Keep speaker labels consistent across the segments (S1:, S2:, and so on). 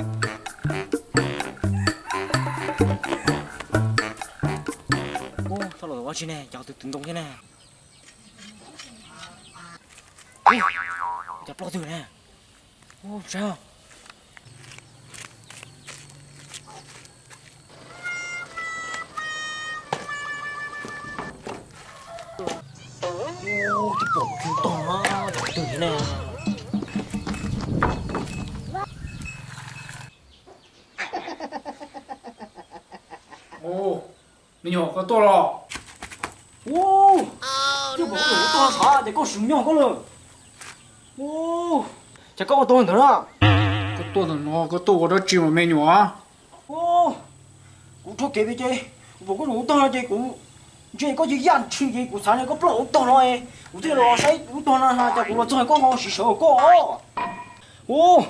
S1: Ô, sao lại quá chi nè, chào từ từng đồng thế nè. Ô, chào lo từ nè. Ô, sao? Ô, thì bộ kêu to, chào từ thế nè.
S2: Ồ, mình nhỏ có to rồi.
S1: Ô, chứ bộ đủ to sao, để có súng nhau có lờ. Ô, chả có to nữa đó.
S2: Có to rồi nó, có to đó chịu mà mình nhỏ.
S1: Ô, cũng thôi kệ đi chứ, bộ có đủ to chứ cũng chứ có gì ăn chứ gì cũng sáng nay có bao to rồi, cũng thế rồi say đủ to là ha, chả cũng là chơi có ngon xí xở có. Ô,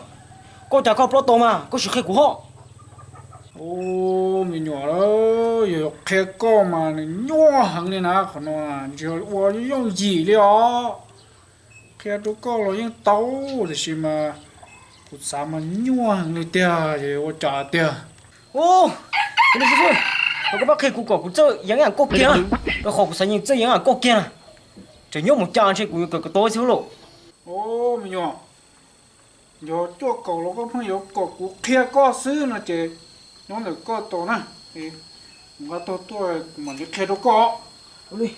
S1: có chả có bao to mà, có sự khai của họ.
S2: Ồ, mình nhỏ đó, giờ khe co mà nhỏ hẳn lên à, còn nó là giờ ủa dùng gì đi à? Khe đó co là những tàu thì xí mà, cũng sao mà nhỏ hẳn lên tia, giờ ủa trả tia.
S1: Ô, cái này sư phụ, nó có bác khai của cậu cũng chơi giống như cô kia, nó khó cũng sáng nhìn chơi giống như cô kia này. Chỉ nhớ một trang trên của cái tối xíu lộ.
S2: Ồ, mình nhỏ, giờ cho cậu nó có phải giờ cậu cũng khe co xứ nó chứ, nó là co to nè, thì mà to mà cái khe đó co.
S1: Đi.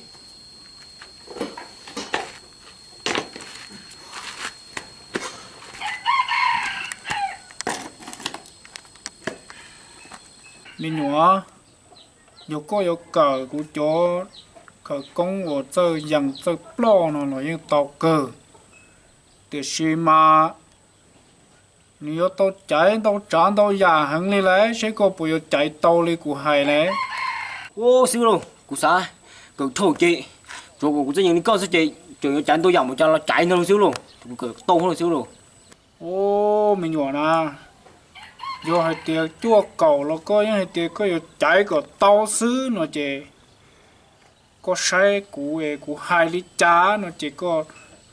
S2: mình nhỏ有个有个古叫可讲我这养这包呢，了用刀割，的是嘛？你要到chạy到站到nhà hàng đi lấy, sẽ có bùi chạy tàu đi của hải lấy.
S1: Ô, xíu luôn, cụ sao? Cậu thâu chị, rồi cụ sẽ những con số chị, rồi chạy tôi dòng một cho nó chạy nó xíu luôn, cậu tô nó xíu luôn.
S2: Ô, mình nhỏ nè, do hai tiệc chua cầu nó có những hai tiệc có chạy có tàu xứ nó chỉ có sai của hai lít cha nó chỉ có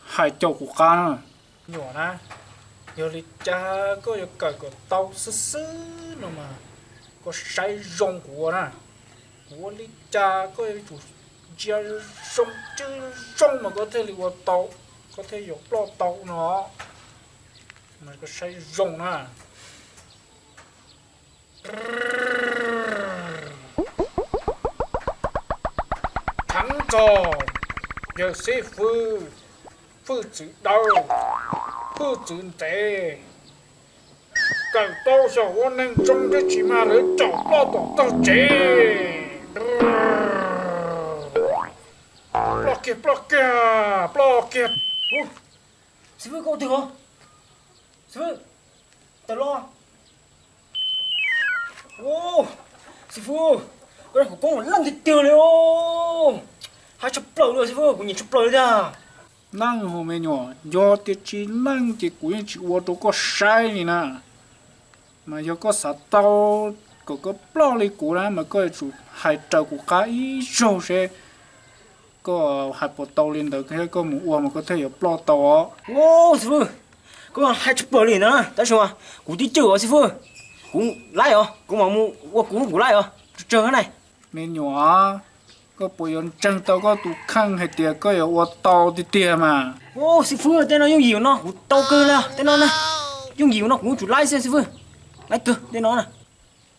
S2: hai chậu của cá nhỏ nè. Giờ thì cha có cả cái tàu sứ nó mà có sai rong của nè của lý cha có chủ chia rong chứ rong mà có thể là của tàu có thể dùng lo tàu nó mà có sai rong nè thắng trò giờ sẽ phu chữ đâu phu chữ tệ càng to sao我能种的起码能找到这 block it
S1: Ô, sư phụ cậu được không? Sư phụ, tao lo. Ô, sư phụ, cái này của con lăn thì tiêu này ô. Hai chục lầu rồi sư phụ, cũng nhìn chục lầu ra.
S2: năng hồ mẹ nhỏ do tiết chỉ năng chỉ của những chị ô tô có sai này nè mà do có sát tàu có bao lấy của đó mà có chủ hai trâu của cái rồi sẽ có hai bộ tàu lên được cái có một uo mà có thể有bao tàu
S1: Ô, sư phụ, có hai chục lầu liền nữa, tại sao mà? Cũng đi chơi rồi sư phụ, cũng lái rồi, cũng mà mua cũng lái rồi, chơi cái này.
S2: mẹ nhỏ có bộ yon chân tàu có tụ khăn hay tiệt có有uo tàu đi tiệt mà
S1: Ô, sư phụ, tên nó dùng gì nó, cũng tao cơ nè, tên nó nè, dùng gì nó cũng chủ lái xe sư phụ, lái cơ, tên nó nè.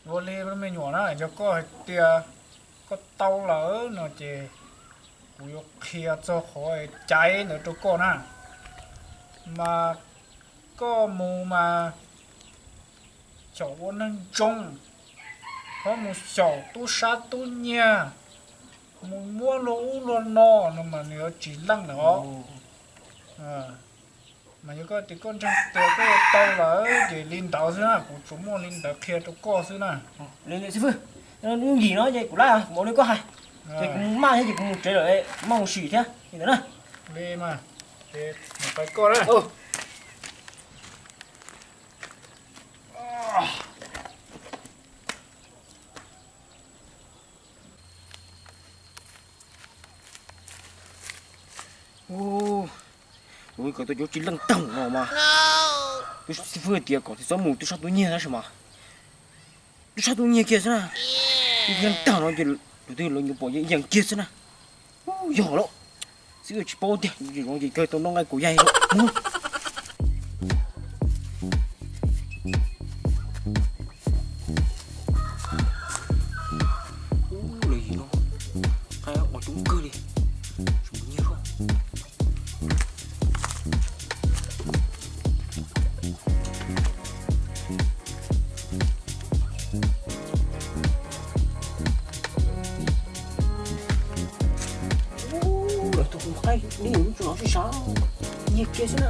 S2: vô lên nó mẹ nhỏ nó cho có tiệt có tàu lỡ nó chỉ của kia cho khỏi cháy nữa cho con à mà có mù mà cháu nó trông có một cháu tu sát tu nhà một mua lỗ luôn nó mà nếu chỉ lăng nữa mà như có thì con trong tiền có tàu là để linh tàu xí na của chúng mua linh tàu kia cho co xí na
S1: Lên sư phụ, nó dùng gì nó vậy, cũng lái à, mỗi đứa có hai. Thì cũng mang thế thì cũng chế lợi, mang một xỉ thế, như thế này.
S2: đi mà để phải co đấy
S1: Ừ. Ôi, ôi, cái tôi chỉ lăng tổng vào mà. cái sư phụ tiệt có thì sao mù tôi sao tôi nhẹ là什么tôi sao tôi nhẹ kia thế nàoยังต่างเราจะตัวเราอยู่ปอยยังเกียร์นะโอ้ยหล่อซื้อชิปโป้เดียวอยู่ลงยี่เกยตัวน้องไอ้กูใหญ่มึงโอ้เลยเนาะใครเอาออกจุ้งเกยดิจุ้งเนี่ยหรอ哎，你有主要是啥？你给是哪？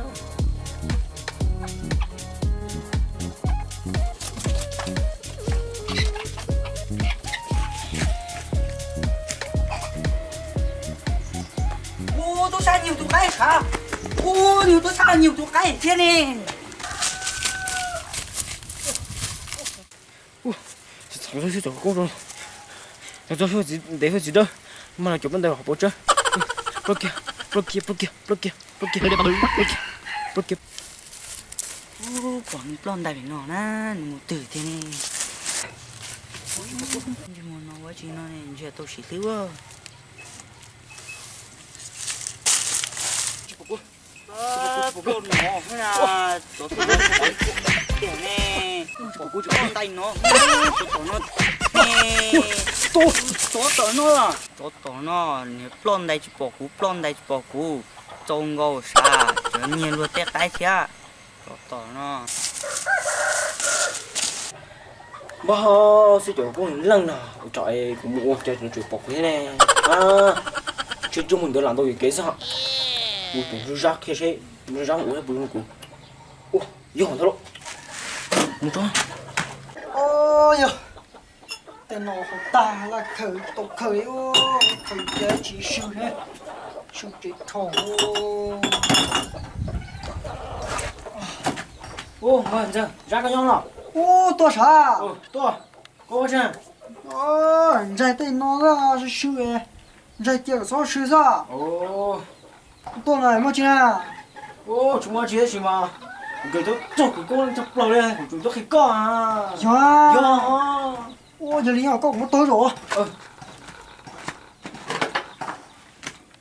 S3: 我都啥牛都爱啥，我牛都啥牛都爱见呢。
S1: 早上去找工作，早上说得会记得，妈的，就本得好保证。bloquea.
S3: Còn plon đại nó na, một tử thế này. Nhưng mà nó quá chỉ nó này, giờ tôi chỉ thiếu à. Plon nó, thế là tôi tiểu nè, tôi plon tay nó, tôi nó, nếu plon đại chỉ bỏ cú, trông ngầu xa, cho nhiên luôn tét tay kia. Tỏ nó
S1: bao sẽ chỗ cũng lần nào trời cũng mua cho nó chịu bọc thế này chứ chúng mình được làm tôi kế sao một tủ rác kia sẽ rác uống hay bưng của ô vô hòn thôi một cho
S4: ôi giời tên nó không ta là khởi tộc khởi ô khởi giá trị sư hết sư trị thổ
S1: ô mà giờ rác cái nhau nào
S4: ô to啥
S1: to có chân
S4: giải tên nó ra是sư ấy giải tiền sao sư sao
S1: ô
S4: to này mà chứ à
S1: ô chúng ta chỉ là mà cái đó chọc cái con chọc lầu đây chúng tôi khi có à
S4: dạ
S1: dạ
S4: ô giờ lý nào có một tối rồi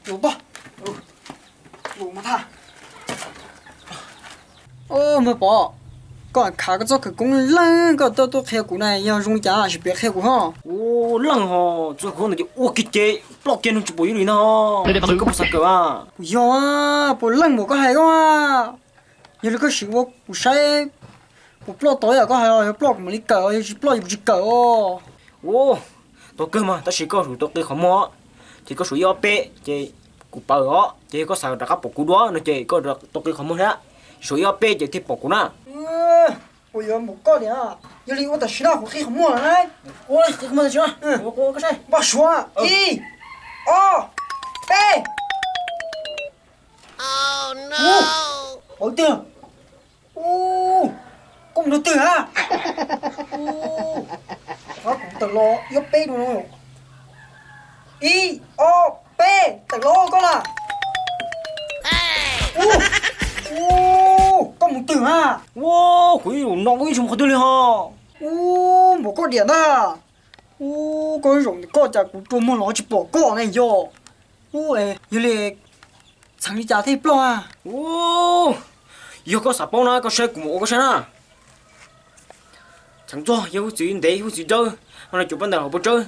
S4: đủ to đủ mà tha ô mà bỏ còn khá cái cái cũng lăng cái tôi khai của này要用家是别开của ha
S1: ô lăng ho cho con này ô cái chế block cái nó chụp bụi rồi nó cái có sao cơ à
S4: 有啊不lăng một cái hay không à giờ cái sự của sai một block tối à có hay à block một lý cờ hay block một chỉ cờ
S1: ô tôi cơ mà tôi chỉ có rủ tôi không mua thì có sủi bé chị cụ bờ đó chị có sao đặc bộ cụ đó nó chị có được tôi không mua hết sủi bé chị thì bộ cụ na
S4: ôi giờ một cái này à giờ lý tôi chỉ là một cái không mua này
S1: ôi cái mà chưa ô cái gì
S4: ba số y o b
S3: Oh no.
S4: ôi tiền ô cũng được tiền à ô nó cũng tự lo yếu b đúng không y o b tự lo con là ô ô có một tiền à
S1: ô cái gì nó cái gì mà được ha
S4: ô một cái điện à ô con rồng có chả cũng trộm nó chỉ bỏ con này vô ô ấy giờ này chẳng đi trả thêm lo à
S1: ô giờ có sạp bao na có xe của một cái xe na chẳng cho giờ có chuyện để có chuyện chơi mà là chụp ban đầu học chơi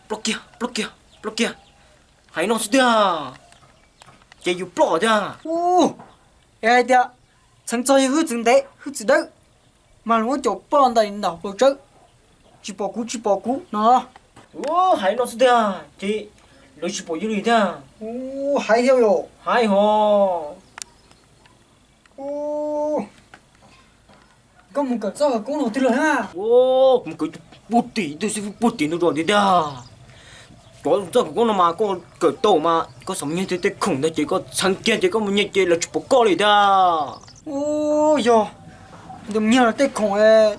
S1: block kia hãy nói gì à chỉ yêu block à
S4: ô ai đấy chẳng cho hư chứng đấy hư chứng đấy mà nó chụp bao đây nào bao chơi chỉ bỏ cú nó
S1: ô hãy nói gì à chị lấy chỉ bỏ yêu đi à
S4: ô hay theo rồi
S1: hay ho
S4: ô có một cái sao cũng nổi tiếng rồi ha
S1: ô một cái bút tỷ nó rồi đi đó đó cho con nó mà con cởi tổ mà có sống như thế khủng đấy chỉ có sáng kia chỉ có một nhện chỉ là chụp bộ co đi đó
S4: ô giờ đừng nhớ là cái khổng ấy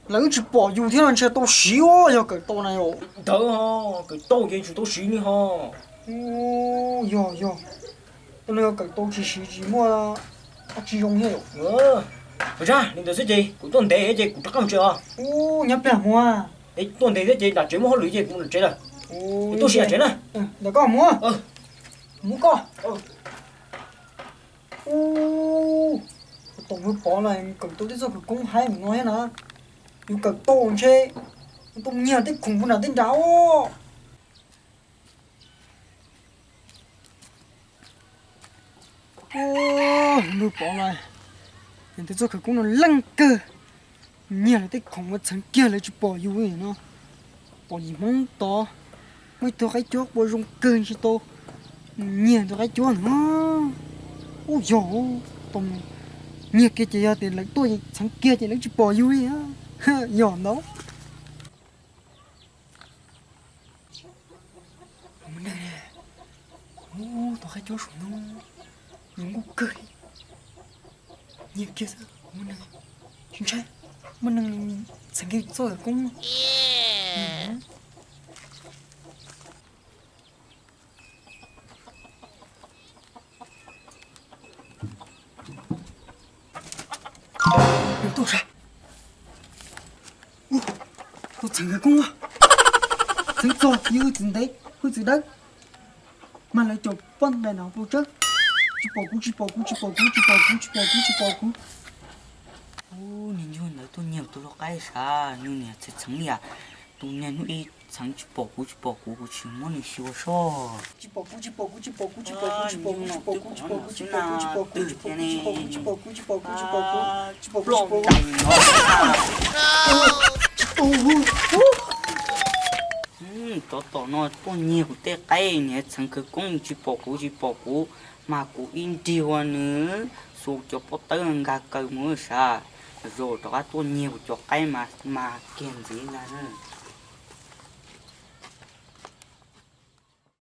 S4: lấy chỉ bỏ dù thế nào chơi to xíu giờ cái to này rồi
S1: đỡ ha cái to kia chúng tôi xí đi ha
S4: ô giờ tôi nói cái to chỉ mua chỉ dùng hết
S1: ờ Ủa ra, nên tôi sẽ gì? Cũng tuần thế gì cũng chắc không chưa?
S4: Ô nhập là mua.
S1: Ấy tuần thế gì là chuyện mà họ lưỡi gì cũng là chuyện rồi.
S4: Ô
S1: Tôi sẽ chuyện này.
S4: để có mua.
S1: Ừ.
S4: Mua co.
S1: Ừ.
S4: Ô tổng cái bỏ này cần tôi đi rồi cũng hay mình nói nè. Yêu cầu tôn chê. Tôi nhiều tích khủng nào tên cháu. Ô nước bỏ này. Nên tôi rồi cũng nó lăng cơ. Nhiều là tích khủng vật chẳng kia lại chụp bỏ yêu ấy nó. Bỏ gì mong to. Mấy tôi cái chốt bỏ rung cơn cho tôi. Nhiều tôi cái chốt nữa. Ôi dồi tông nhiều kia chỉ ra tiền lấy tôi chẳng kia chỉ lấy chụp bỏ yêu ấy á. Giòn đó. Mình đây nè. Ô tôi cái chốt xuống nó. Những cô cười. Nhiều kia sao? Mình đây. Chính xác. Mình đang chẳng kia rồi cũng. Tôi ra. Tôi chẳng cái cũng à. Chẳng cho như thế đấy. Hơi gì đấy. Mà lại chụp phân này nào vô chứ. Chỉ bỏ cú.
S3: ô nhìn như nói tôi nhiều tôi lo cái sao như nè sẽ chẳng nè tôi nè nó ít chẳng chỉ bỏ cú chỉ muốn đi siêu so plong đầy nó tỏ nó tôi nhiều cái cái nè chẳng cứ cũng chỉ bỏ cú mà cú in điều nữa số cho bỏ tới gà cây mới sao rồi đó tôi nhiều cho cái mà kiềm gì là nữa